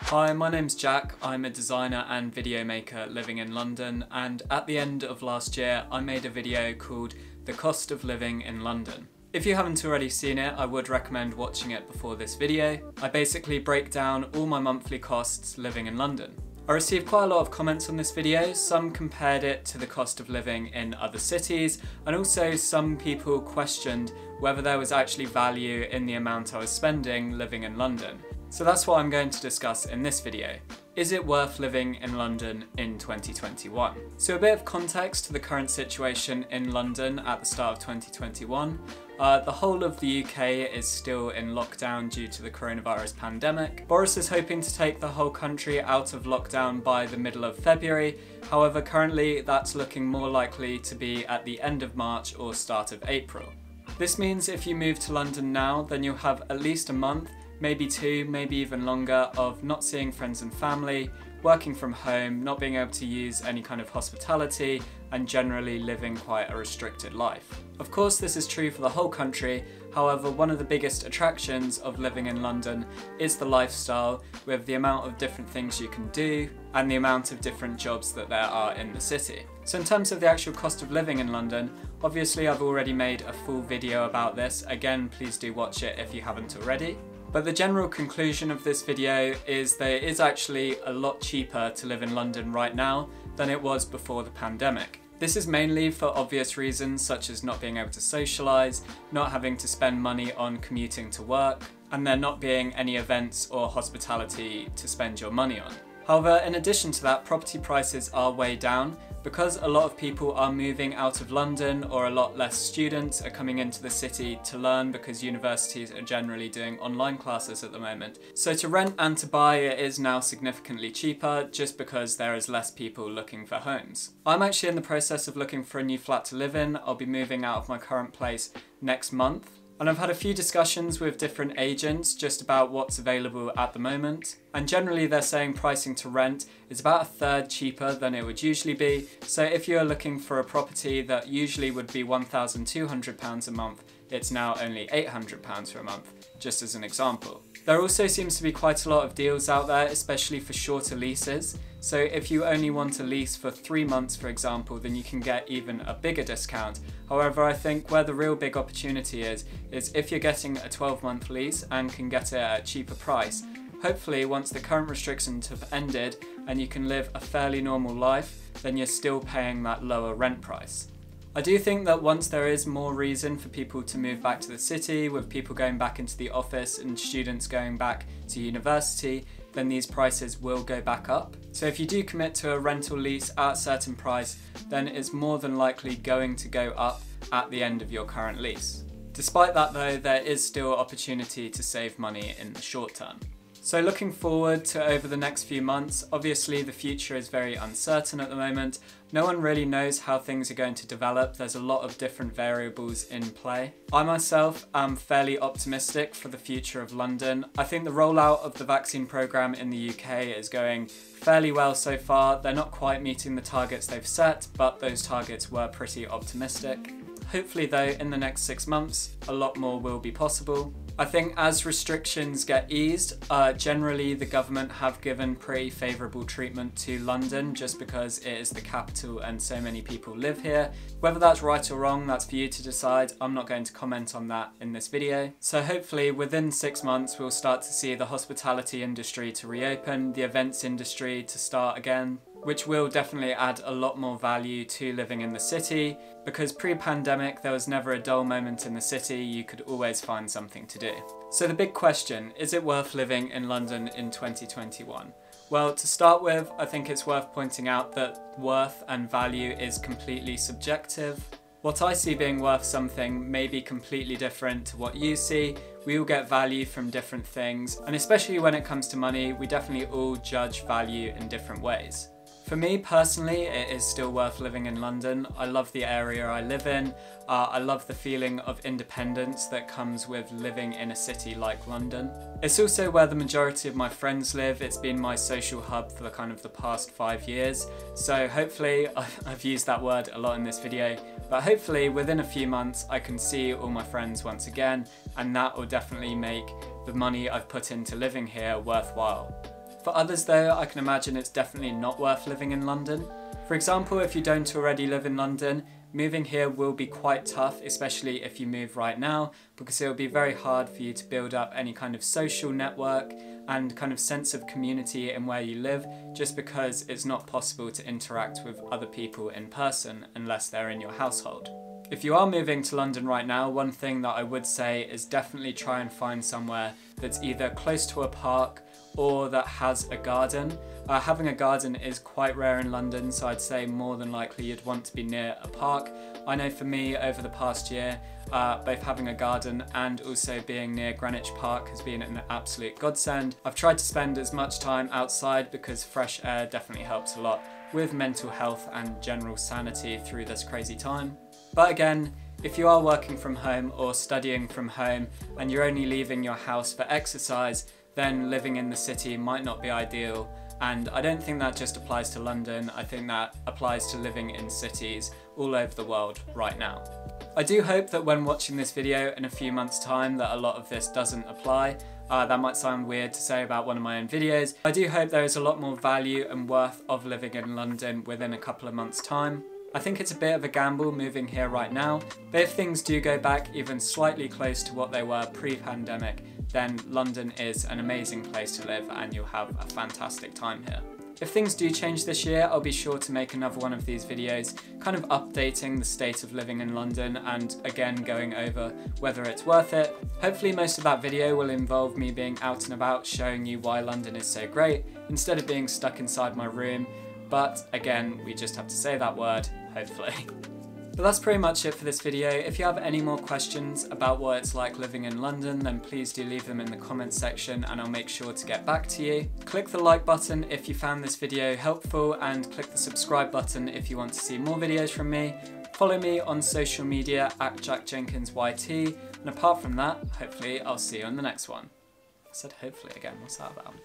Hi, my name's Jack. I'm a designer and video maker living in London, and at the end of last year I made a video called The Cost of Living in London. If you haven't already seen it, I would recommend watching it before this video. I basically break down all my monthly costs living in London. I received quite a lot of comments on this video. Some compared it to the cost of living in other cities, and also some people questioned whether there was actually value in the amount I was spending living in London. So that's what I'm going to discuss in this video. Is it worth living in London in 2021? So a bit of context to the current situation in London at the start of 2021. The whole of the UK is still in lockdown due to the coronavirus pandemic. Boris is hoping to take the whole country out of lockdown by the middle of February. However, currently that's looking more likely to be at the end of March or start of April. This means if you move to London now, then you'll have at least a month, maybe two, maybe even longer, of not seeing friends and family, working from home, not being able to use any kind of hospitality, and generally living quite a restricted life. Of course, this is true for the whole country. However, one of the biggest attractions of living in London is the lifestyle, with the amount of different things you can do and the amount of different jobs that there are in the city. So in terms of the actual cost of living in London, obviously I've already made a full video about this. Again, please do watch it if you haven't already. But the general conclusion of this video is that it is actually a lot cheaper to live in London right now than it was before the pandemic. This is mainly for obvious reasons such as not being able to socialise, not having to spend money on commuting to work, and there not being any events or hospitality to spend your money on. However, in addition to that, property prices are way down because a lot of people are moving out of London, or a lot less students are coming into the city to learn because universities are generally doing online classes at the moment. So to rent and to buy, it is now significantly cheaper just because there is less people looking for homes. I'm actually in the process of looking for a new flat to live in. I'll be moving out of my current place next month. And I've had a few discussions with different agents just about what's available at the moment. And generally they're saying pricing to rent is about a third cheaper than it would usually be. So if you're looking for a property that usually would be £1,200 a month, it's now only £800 per month, just as an example. There also seems to be quite a lot of deals out there, especially for shorter leases. So if you only want a lease for 3 months, for example, then you can get even a bigger discount. However, I think where the real big opportunity is if you're getting a 12-month lease and can get it at a cheaper price. Hopefully, once the current restrictions have ended and you can live a fairly normal life, then you're still paying that lower rent price. I do think that once there is more reason for people to move back to the city, with people going back into the office and students going back to university, then these prices will go back up. So if you do commit to a rental lease at a certain price, then it's more than likely going to go up at the end of your current lease. Despite that though, there is still opportunity to save money in the short term. So looking forward to over the next few months, obviously the future is very uncertain at the moment. No one really knows how things are going to develop. There's a lot of different variables in play. I myself am fairly optimistic for the future of London. I think the rollout of the vaccine programme in the UK is going fairly well so far. They're not quite meeting the targets they've set, but those targets were pretty optimistic. Hopefully though, in the next 6 months, a lot more will be possible. I think as restrictions get eased, generally the government have given pretty favourable treatment to London just because it is the capital and so many people live here. Whether that's right or wrong, that's for you to decide. I'm not going to comment on that in this video. So hopefully within 6 months we'll start to see the hospitality industry to reopen, the events industry to start again, which will definitely add a lot more value to living in the city, because pre-pandemic there was never a dull moment in the city. You could always find something to do. So the big question, is it worth living in London in 2021? Well, to start with, I think it's worth pointing out that worth and value is completely subjective. What I see being worth something may be completely different to what you see. We all get value from different things, and especially when it comes to money, we definitely all judge value in different ways. For me personally, it is still worth living in London. I love the area I live in. I love the feeling of independence that comes with living in a city like London. It's also where the majority of my friends live. It's been my social hub for the past 5 years. So hopefully, I've used that word a lot in this video, but hopefully within a few months I can see all my friends once again, and that will definitely make the money I've put into living here worthwhile. For others though, I can imagine it's definitely not worth living in London. For example, if you don't already live in London, moving here will be quite tough, especially if you move right now, because it will be very hard for you to build up any kind of social network and kind of sense of community in where you live, just because it's not possible to interact with other people in person unless they're in your household. If you are moving to London right now, one thing that I would say is definitely try and find somewhere that's either close to a park or that has a garden. Having a garden is quite rare in London, so I'd say more than likely you'd want to be near a park. I know for me, over the past year, both having a garden and also being near Greenwich Park has been an absolute godsend. I've tried to spend as much time outside because fresh air definitely helps a lot with mental health and general sanity through this crazy time. But again, if you are working from home or studying from home and you're only leaving your house for exercise, then living in the city might not be ideal. And I don't think that just applies to London, I think that applies to living in cities all over the world right now. I do hope that when watching this video in a few months' time that a lot of this doesn't apply. That might sound weird to say about one of my own videos. I do hope there is a lot more value and worth of living in London within a couple of months' time. I think it's a bit of a gamble moving here right now, but if things do go back even slightly close to what they were pre-pandemic, then London is an amazing place to live and you'll have a fantastic time here. If things do change this year, I'll be sure to make another one of these videos, kind of updating the state of living in London and again going over whether it's worth it. Hopefully most of that video will involve me being out and about showing you why London is so great, instead of being stuck inside my room. But again, we just have to say that word, hopefully. But that's pretty much it for this video. If you have any more questions about what it's like living in London, then please do leave them in the comments section and I'll make sure to get back to you. Click the like button if you found this video helpful and click the subscribe button if you want to see more videos from me. Follow me on social media at JackJenkinsYT, and apart from that, hopefully I'll see you on the next one. I said hopefully again, what's that about?